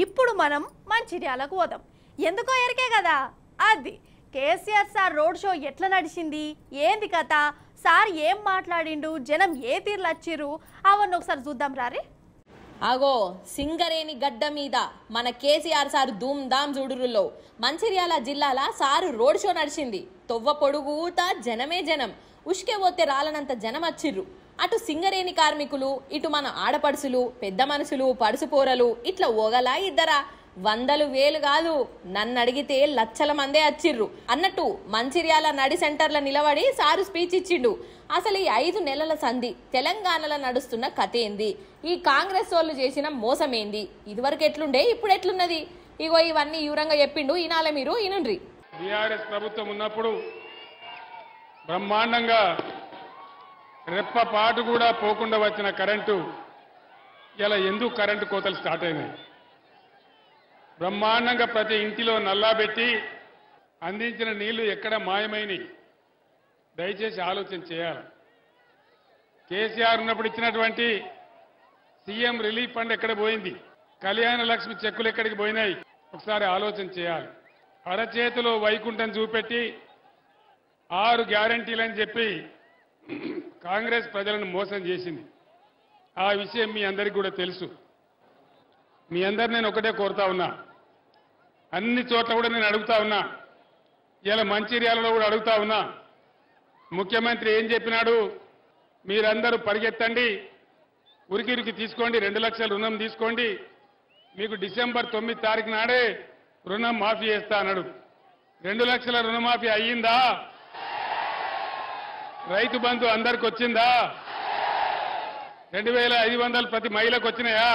ఇప్పుడు మనం మంచిర్యాలకు పోదాం. ఎందుకో ఎరికే కదా, అది కేసీఆర్ సార్ రోడ్ షో ఎట్లా నడిచింది, ఏంది కథ, సార్ ఏం మాట్లాడిండు, జనం ఏ తీర్లు వచ్చిర్రు, అవన్నీ ఒకసారి చూద్దాం రారి. అగో సింగరేణి గడ్డ మీద మన కేసీఆర్ సారు ధూమ్ ధామ్ జుడురులో మంచిర్యాల జిల్లాల సారు రోడ్ షో నడిచింది. తొవ్వ పొడుగుతా జనమే జనం, ఉష్కే పోతే రాలనంత జనం వచ్చిర్రు. అటు సింగరేణి కార్మికులు, ఇటు మన ఆడపడుసులు, పెద్ద మనుషులు, పడుసుపోరలు, ఇట్లా ఓగలా ఇద్దరా, వందలు వేలు కాదు, నన్ను అడిగితే లక్షల మందే వచ్చిర్రు అన్నట్టు మంచిర్యాల నడి సెంటర్ల నిలబడి సారు స్పీచ్ ఇచ్చిండు. అసలు ఈ 5 నెలల సంధి తెలంగాణలో నడుస్తున్న కథ ఏంది, ఈ కాంగ్రెస్ వాళ్ళు చేసిన మోసం ఏంది, ఇదివరకు ఎట్లుండే ఇప్పుడు ఎట్లున్నది, ఇగో ఇవన్నీ వివరంగా చెప్పిండు. ఈనాలే మీరు ఈనుండ్రి. బీఆర్ఎస్ ప్రభుత్వం ఉన్నప్పుడు బ్రహ్మాండంగా రెప్పపాటు కూడా పోకుండా వచ్చిన కరెంటు ఇలా ఎందుకు కరెంటు కోతలు స్టార్ట్ అయినాయి? బ్రహ్మాండంగా ప్రతి ఇంటిలో నల్లా పెట్టి అందించిన నీళ్లు ఎక్కడ మాయమైనవి? దయచేసి ఆలోచన చేయాలి. కేసీఆర్ ఉన్నప్పుడు ఇచ్చినటువంటి సీఎం రిలీఫ్ ఫండ్ ఎక్కడ పోయింది? కళ్యాణ లక్ష్మి చెక్కులు ఎక్కడికి పోయినాయి? ఒకసారి ఆలోచన చేయాలి. అరచేతిలో వైకుంఠం చూపెట్టి 6 గ్యారంటీలని చెప్పి కాంగ్రెస్ ప్రజలను మోసం చేసింది. ఆ విషయం మీ అందరికీ కూడా తెలుసు. మీ అందరు నేను ఒకటే కోరుతా ఉన్నా, అన్ని చోట్ల కూడా నేను అడుగుతా ఉన్నా, ఇలా మంచిర్యాలలో కూడా అడుగుతా ఉన్నా. ముఖ్యమంత్రి ఏం చెప్పినాడు? మీరందరూ పరిగెత్తండి, ఉరికి తీసుకోండి, 2 లక్షల రుణం తీసుకోండి, మీకు డిసెంబర్ 9 తారీఖు నాడే రుణం మాఫీ చేస్తా అన్నాడు. 2 లక్షల రుణమాఫీ అయ్యిందా? రైతు బంధు అందరికి వచ్చిందా? 2500 ప్రతి మహిళకు వచ్చినాయా?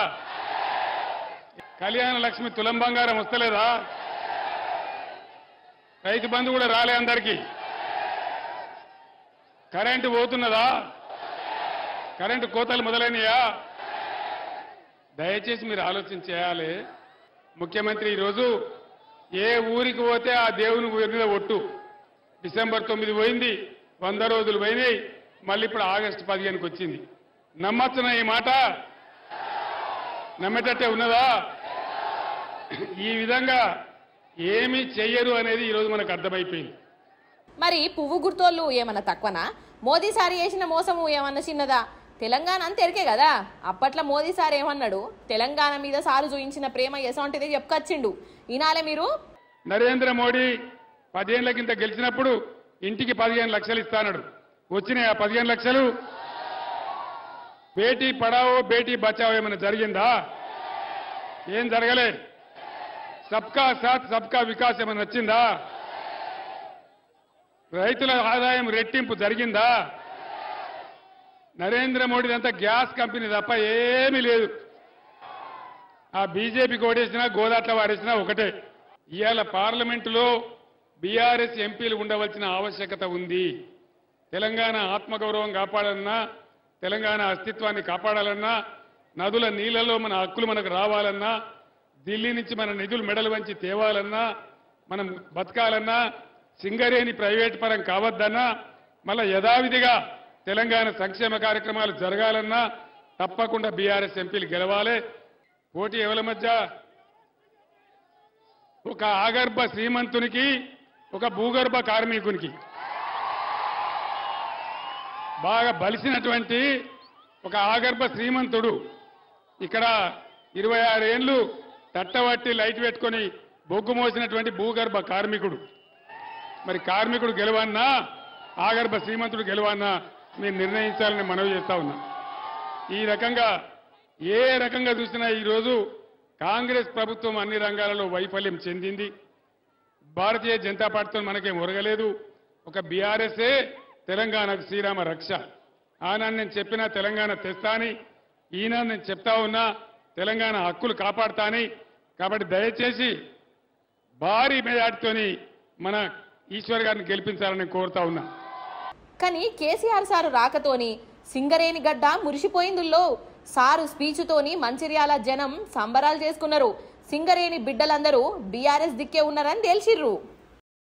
కళ్యాణ లక్ష్మి తులం బంగారం వస్తలేదా? రైతు బంధు కూడా రాలే అందరికీ. కరెంటు పోతున్నదా? కరెంటు కోతలు మొదలైనయా? దయచేసి మీరు ఆలోచన చేయాలి. ముఖ్యమంత్రి ఈరోజు ఏ ఊరికి పోతే ఆ దేవుని ఊరి మీద ఒట్టు. డిసెంబర్ 9 పోయింది, 100 రోజులు పోయినాయి, మళ్ళీ ఇప్పుడు ఆగస్టు 15కి వచ్చింది. నమ్మచ్చునా ఈ మాట? నమ్మేటట్టే ఉన్నదా? ఈ విధంగా ఏమీ చెయ్యరు అనేది ఈరోజు మనకు అర్థమైపోయింది. మరి పువ్వు గుర్తోళ్ళు ఏమన్నా తక్కువనా? మోదీ సారి చేసిన మోసము ఏమన్నా చిన్నదా? తెలంగాణ అంత ఎరికే కదా. అప్పట్లో మోదీ సార్ ఏమన్నాడు? తెలంగాణ మీద సారు చూయించిన ప్రేమ ఎసంటిది చెప్పుకొచ్చిండు. ఈనాలే మీరు. నరేంద్ర మోడీ 10 ఏళ్ల కింద గెలిచినప్పుడు ఇంటికి 15 లక్షలు ఇస్తాడు. వచ్చినాయి ఆ 15 లక్షలు? బేటీ పడావో బేటీ బచావో ఏమైనా జరిగిందా? ఏం జరగలే. సబ్కా సాత్ సబ్కా వికాస్ ఏమైనా వచ్చిందా? రైతుల ఆదాయం రెట్టింపు జరిగిందా? నరేంద్ర మోడీ అంతా గ్యాస్ కంపెనీ తప్ప ఏమీ లేదు. ఆ బీజేపీకి ఓడేసినా గోదాట్ల వారేసినా ఒకటే. ఇవాళ పార్లమెంటులో బీఆర్ఎస్ ఎంపీలు ఉండవలసిన ఆవశ్యకత ఉంది. తెలంగాణ ఆత్మగౌరవం కాపాడాలన్నా, తెలంగాణ అస్తిత్వాన్ని కాపాడాలన్నా, నదుల నీళ్లలో మన హక్కులు మనకు రావాలన్నా, ఢిల్లీ నుంచి మన నిధులు మెడలు వంచి తేవాలన్నా, మనం బతకాలన్నా, సింగరేణి ప్రైవేట్ పరం కావద్దన్నా, మళ్ళా యథావిధిగా తెలంగాణ సంక్షేమ కార్యక్రమాలు జరగాలన్నా తప్పకుండా బీఆర్ఎస్ ఎంపీలు గెలవాలి. పోటీ ఎవరి మధ్య? ఒక ఆగర్భ శ్రీమంతునికి, ఒక భూగర్భ కార్మికునికి, బాగా బలిసినటువంటి ఒక ఆగర్భ శ్రీమంతుడు, ఇక్కడ 26 ఏళ్లు తట్టబట్టి లైట్ పెట్టుకొని బొగ్గు మోసినటువంటి భూగర్భ కార్మికుడు. మరి కార్మికుడు గెలవన్నా, ఆగర్భ శ్రీమంతుడు గెలవన్నా మీరు నిర్ణయించాలని మనవి చేస్తా ఉన్నా. ఈ రకంగా ఏ రకంగా చూసినా ఈరోజు కాంగ్రెస్ ప్రభుత్వం అన్ని రంగాలలో వైఫల్యం చెందింది. భారతీయ జనతా పార్టీతో మనకేం ఒరగలేదు. ఒక బీఆర్ఎస్ఏ తెలంగాణకు శ్రీరామ రక్ష. ఆనాడు నేను చెప్పినా తెలంగాణ తెస్తా అని, ఈనాడు నేను చెప్తా ఉన్నా తెలంగాణ హక్కులు కాపాడుతా అని. కాబట్టి దయచేసి భారీ మెజార్టీతోని మన ఈశ్వర్ గారిని గెలిపించాలని కోరుతా ఉన్నా. కానీ కేసీఆర్ సారు రాకతోని సింగరేణి గడ్డ మురిసిపోయిందుల్లో. సారు స్పీచ్తోని మంచిర్యాల జనం సంబరాలు చేసుకున్నారు. సింగరేణి బిడ్డలందరూ బీఆర్ఎస్ దిక్కే ఉన్నారని తేల్చిర్రు.